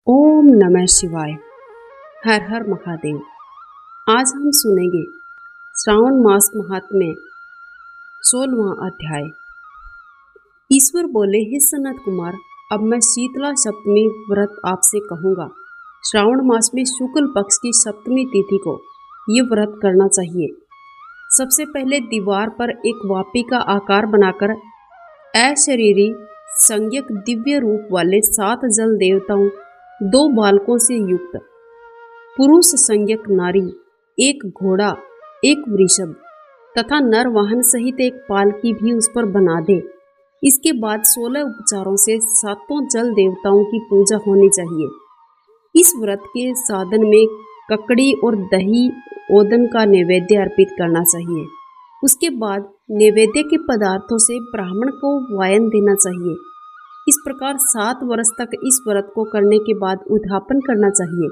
ओम नमः शिवाय। हर हर महादेव। आज हम सुनेंगे श्रावण मास महात्म्य 16वां अध्याय। ईश्वर बोले, हे सनत कुमार, अब मैं शीतला सप्तमी व्रत आपसे कहूँगा। श्रावण मास में शुक्ल पक्ष की सप्तमी तिथि को ये व्रत करना चाहिए। सबसे पहले दीवार पर एक वापी का आकार बनाकर अशरीरी संज्ञक दिव्य रूप वाले 7 जल देवताओं, 2 बालकों से युक्त पुरुष संज्ञक नारी, 1 घोड़ा, 1 वृषभ तथा नर वाहन सहित एक पालकी भी उस पर बना दे। इसके बाद 16 उपचारों से 7 जल देवताओं की पूजा होनी चाहिए। इस व्रत के साधन में ककड़ी और दही ओदन का नैवेद्य अर्पित करना चाहिए। उसके बाद नैवेद्य के पदार्थों से ब्राह्मण को वायन देना चाहिए। इस प्रकार 7 वर्ष तक इस व्रत को करने के बाद उद्यापन करना चाहिए।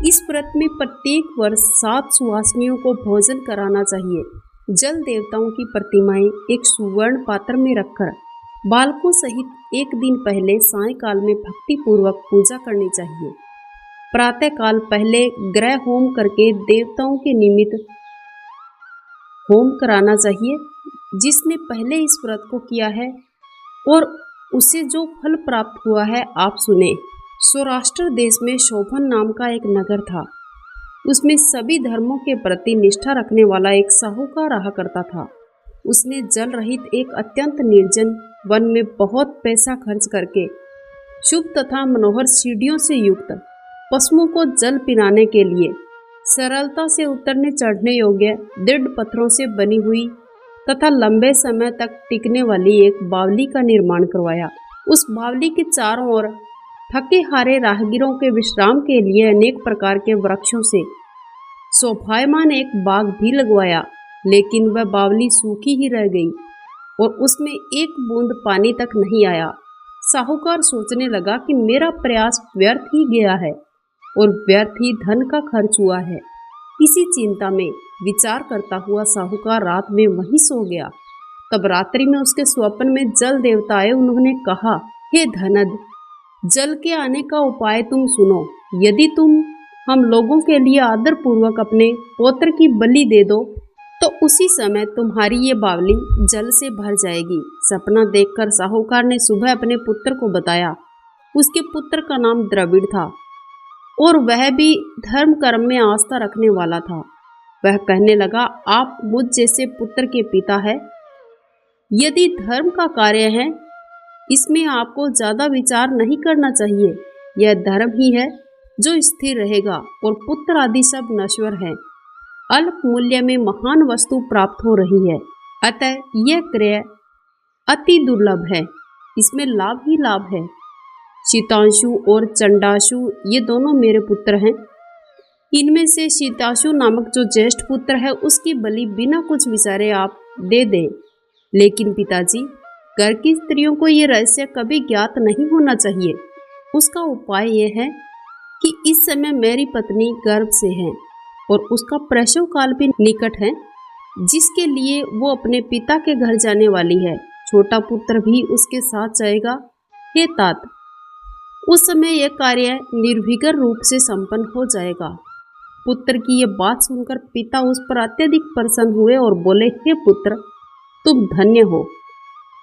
इस व्रत में प्रत्येक वर्ष 7 सुवासिनियों को भोजन कराना चाहिए। जल देवताओं की प्रतिमाएं एक सुवर्ण पात्र में रखकर बालकों सहित एक दिन पहले सायंकाल में भक्ति पूर्वक पूजा करनी चाहिए। प्रातःकाल पहले ग्रह होम करके देवताओं के निमित्त होम कराना चाहिए। जिसने पहले इस व्रत को किया है और उसे जो फल प्राप्त हुआ है आप सुने। सौराष्ट्र देश में शोभन नाम का एक नगर था। उसमें सभी धर्मों के प्रति निष्ठा रखने वाला एक साहूकार रहा करता था। उसने जल रहित एक अत्यंत निर्जन वन में बहुत पैसा खर्च करके शुभ तथा मनोहर सीढ़ियों से युक्त पशुओं को जल पिलाने के लिए सरलता से उतरने चढ़ने योग्य दृढ़ पत्थरों से बनी हुई तथा लंबे समय तक टिकने वाली एक बावली का निर्माण करवाया। उस बावली के चारों ओर थके हारे राहगीरों के विश्राम के लिए अनेक प्रकार के वृक्षों से शोभायमान एक बाग भी लगवाया। लेकिन वह बावली सूखी ही रह गई और उसमें एक बूंद पानी तक नहीं आया। साहूकार सोचने लगा कि मेरा प्रयास व्यर्थ ही गया है और व्यर्थ ही धन का खर्च हुआ है। इसी चिंता में विचार करता हुआ साहूकार रात में वहीं सो गया। तब रात्रि में उसके स्वप्न में जल देवता आए। उन्होंने कहा, हे धनद, जल के आने का उपाय तुम सुनो। यदि तुम हम लोगों के लिए आदर पूर्वक अपने पौत्र की बलि दे दो तो उसी समय तुम्हारी ये बावली जल से भर जाएगी। सपना देखकर साहूकार ने सुबह अपने पुत्र को बताया। उसके पुत्र का नाम द्रविड़ था और वह भी धर्म कर्म में आस्था रखने वाला था। वह कहने लगा, आप मुझ जैसे पुत्र के पिता है। यदि धर्म का कार्य है इसमें आपको ज़्यादा विचार नहीं करना चाहिए। यह धर्म ही है जो स्थिर रहेगा और पुत्र आदि सब नश्वर है। अल्प मूल्य में महान वस्तु प्राप्त हो रही है। अतः यह क्रय अति दुर्लभ है। इसमें लाभ ही लाभ है। शीतांशु और चंडाशु ये दोनों मेरे पुत्र हैं। इनमें से शीताशु नामक जो ज्येष्ठ पुत्र है उसकी बलि बिना कुछ विचारे आप दे दें। लेकिन पिताजी, घर की स्त्रियों को ये रहस्य कभी ज्ञात नहीं होना चाहिए। उसका उपाय यह है कि इस समय मेरी पत्नी गर्भ से है और उसका प्रसव काल भी निकट है, जिसके लिए वो अपने पिता के घर जाने वाली है। छोटा पुत्र भी उसके साथ जाएगा। हे तात, उस समय यह कार्य निर्विघ्न रूप से संपन्न हो जाएगा। पुत्र की यह बात सुनकर पिता उस पर अत्यधिक प्रसन्न हुए और बोले, हे पुत्र, तुम धन्य हो।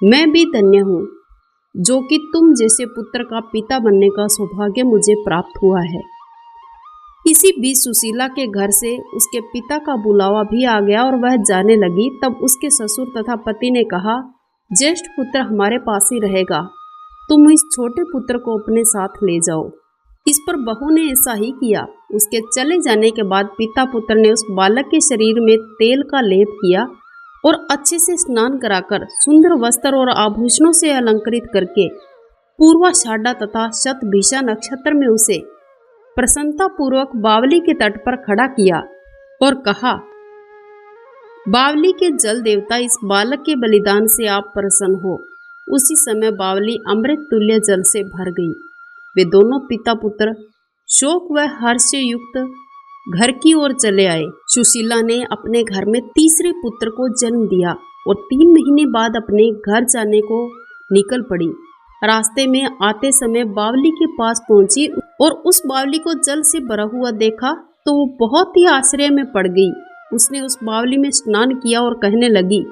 मैं भी धन्य हूँ जो कि तुम जैसे पुत्र का पिता बनने का सौभाग्य मुझे प्राप्त हुआ है। इसी बीच सुशीला के घर से उसके पिता का बुलावा भी आ गया और वह जाने लगी। तब उसके ससुर तथा पति ने कहा, ज्येष्ठ पुत्र हमारे पास ही रहेगा, तुम इस छोटे पुत्र को अपने साथ ले जाओ। इस पर बहू ने ऐसा ही किया। उसके चले जाने के बाद पिता पुत्र ने उस बालक के शरीर में तेल का लेप किया और अच्छे से स्नान कराकर सुंदर वस्त्र और आभूषणों से अलंकृत करके पूर्वाषाढ़ा तथा शतभिषा नक्षत्र में उसे प्रसन्नता पूर्वक बावली के तट पर खड़ा किया और कहा, बावली के जल देवता, इस बालक के बलिदान से आप प्रसन्न हो। उसी समय बावली अमृत तुल्य जल से भर गई। वे दोनों पिता पुत्र शोक व हर्ष से युक्त घर की ओर चले आए। सुशीला ने अपने घर में तीसरे पुत्र को जन्म दिया और 3 महीने बाद अपने घर जाने को निकल पड़ी। रास्ते में आते समय बावली के पास पहुंची और उस बावली को जल से भरा हुआ देखा तो वो बहुत ही आश्चर्य में पड़ गई। उसने उस बावली में स्नान किया और कहने लगी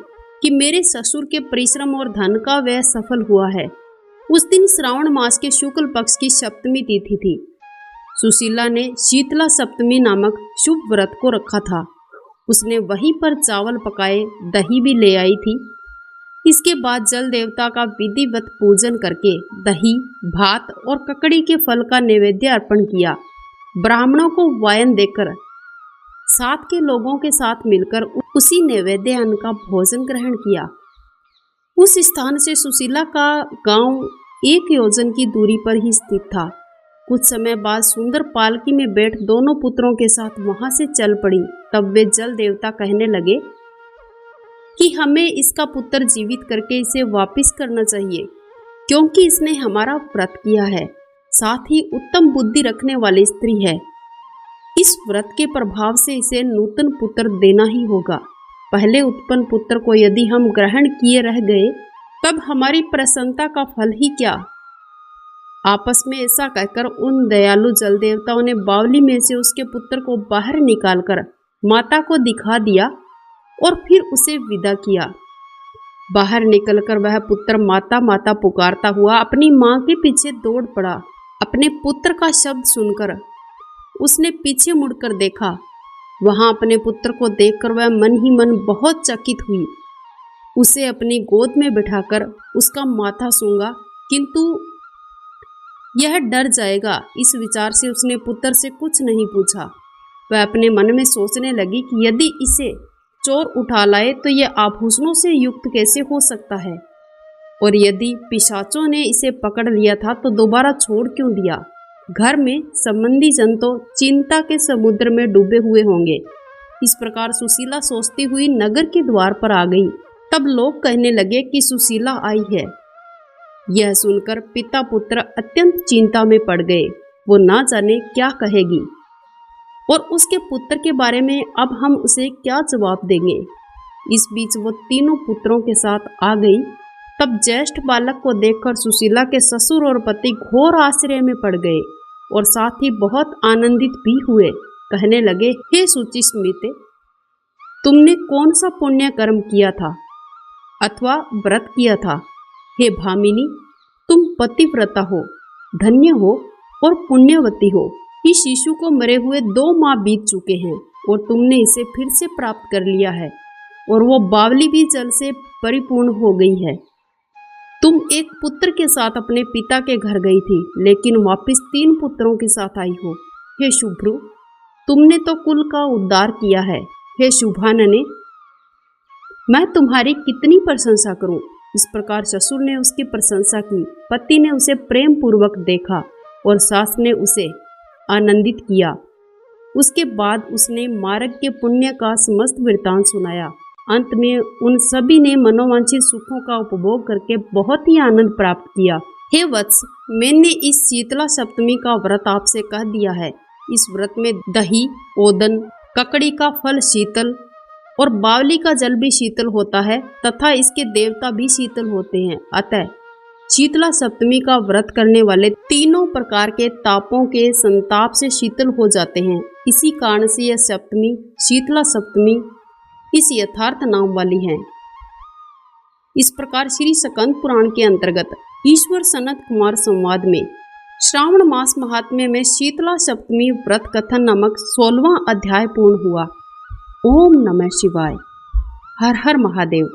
कि मेरे ससुर के परिश्रम और धन का व्यय सफल हुआ है। उस दिन श्रावण मास के शुक्ल पक्ष की सप्तमी तिथि थी। सुशीला ने शीतला सप्तमी नामक शुभ व्रत को रखा था। उसने वहीं पर चावल पकाए, दही भी ले आई थी। इसके बाद जल देवता का विधिवत पूजन करके दही, भात और ककड़ी के फल का नैवेद्य अर्पण किया। ब्राह्मणों को वायन देकर साथ के लोगों के साथ मिलकर उसी नैवेद्य अन्न का भोजन ग्रहण किया। उस स्थान से सुशीला का गांव 1 योजन की दूरी पर ही स्थित था। कुछ समय बाद सुंदर पालकी में बैठ दोनों पुत्रों के साथ वहां से चल पड़ी। तब वे जल देवता कहने लगे कि हमें इसका पुत्र जीवित करके इसे वापस करना चाहिए, क्योंकि इसने हमारा व्रत किया है, साथ ही उत्तम बुद्धि रखने वाली स्त्री है। इस व्रत के प्रभाव से इसे नूतन पुत्र देना ही होगा। पहले उत्पन्न पुत्र को यदि हम ग्रहण किए रह गए तब हमारी प्रसन्नता का फल ही क्या। आपस में ऐसा कहकर उन दयालु जल देवताओं ने बावली में से उसके पुत्र को बाहर निकालकर माता को दिखा दिया और फिर उसे विदा किया। बाहर निकलकर वह पुत्र माता माता पुकारता हुआ अपनी मां के पीछे दौड़ पड़ा। अपने पुत्र का शब्द सुनकर उसने पीछे मुड़कर देखा। वहां अपने पुत्र को देखकर वह मन ही मन बहुत चकित हुई। उसे अपनी गोद में बिठाकर उसका माथा सूंघा, किंतु यह डर जाएगा, इस विचार से उसने पुत्र से कुछ नहीं पूछा। वह अपने मन में सोचने लगी कि यदि इसे चोर उठा लाए तो यह आभूषणों से युक्त कैसे हो सकता है, और यदि पिशाचों ने इसे पकड़ लिया था तो दोबारा छोड़ क्यों दिया। घर में संबंधी जन तो चिंता के समुद्र में डूबे हुए होंगे। इस प्रकार सुशीला सोचती हुई नगर के द्वार पर आ गई। तब लोग कहने लगे कि सुशीला आई है। यह सुनकर पिता पुत्र अत्यंत चिंता में पड़ गए। वो ना जाने क्या कहेगी और उसके पुत्र के बारे में अब हम उसे क्या जवाब देंगे। इस बीच वो तीनों पुत्रों के साथ आ गई। तब ज्येष्ठ बालक को देखकर सुशीला के ससुर और पति घोर आश्चर्य में पड़ गए और साथ ही बहुत आनंदित भी हुए। कहने लगे, हे शुचि स्मिते, तुमने कौन सा पुण्य कर्म किया था अथवा व्रत किया था। हे भामिनी, तुम पतिव्रता हो, धन्य हो और पुण्यवती हो। इस शिशु को मरे हुए 2 माह बीत चुके हैं और तुमने इसे फिर से प्राप्त कर लिया है और वो बावली भी जल से परिपूर्ण हो गई है। तुम एक पुत्र के साथ अपने पिता के घर गई थी, लेकिन वापस 3 पुत्रों के साथ आई हो। हे शुभ्रु, तुमने तो कुल का उद्धार किया है। हे शुभानने, मैं तुम्हारी कितनी प्रशंसा करूं। इस प्रकार ससुर ने उसकी प्रशंसा की। पति ने उसे प्रेम पूर्वक देखा और सास ने उसे आनंदित किया। उसके बाद उसने मार्ग के पुण्य का समस्त वृत्तांत सुनाया। अंत में उन सभी ने मनोवांछित सुखों का उपभोग करके बहुत ही आनंद प्राप्त किया। हे वत्स, मैंने इस शीतला सप्तमी का व्रत आपसे कह दिया है। इस व्रत में दही, ओदन, ककड़ी का फल शीतल और बावली का जल भी शीतल होता है तथा इसके देवता भी शीतल होते हैं। अतः शीतला सप्तमी का व्रत करने वाले तीनों प्रकार के तापों के संताप से शीतल हो जाते हैं। इसी कारण से यह सप्तमी शीतला सप्तमी इस यथार्थ नाम वाली है। इस प्रकार श्री स्कंद पुराण के अंतर्गत ईश्वर सनत कुमार संवाद में श्रावण मास महात्म्य में शीतला सप्तमी व्रत कथन नामक 16वां अध्याय पूर्ण हुआ। ओम नमः शिवाय। हर हर महादेव।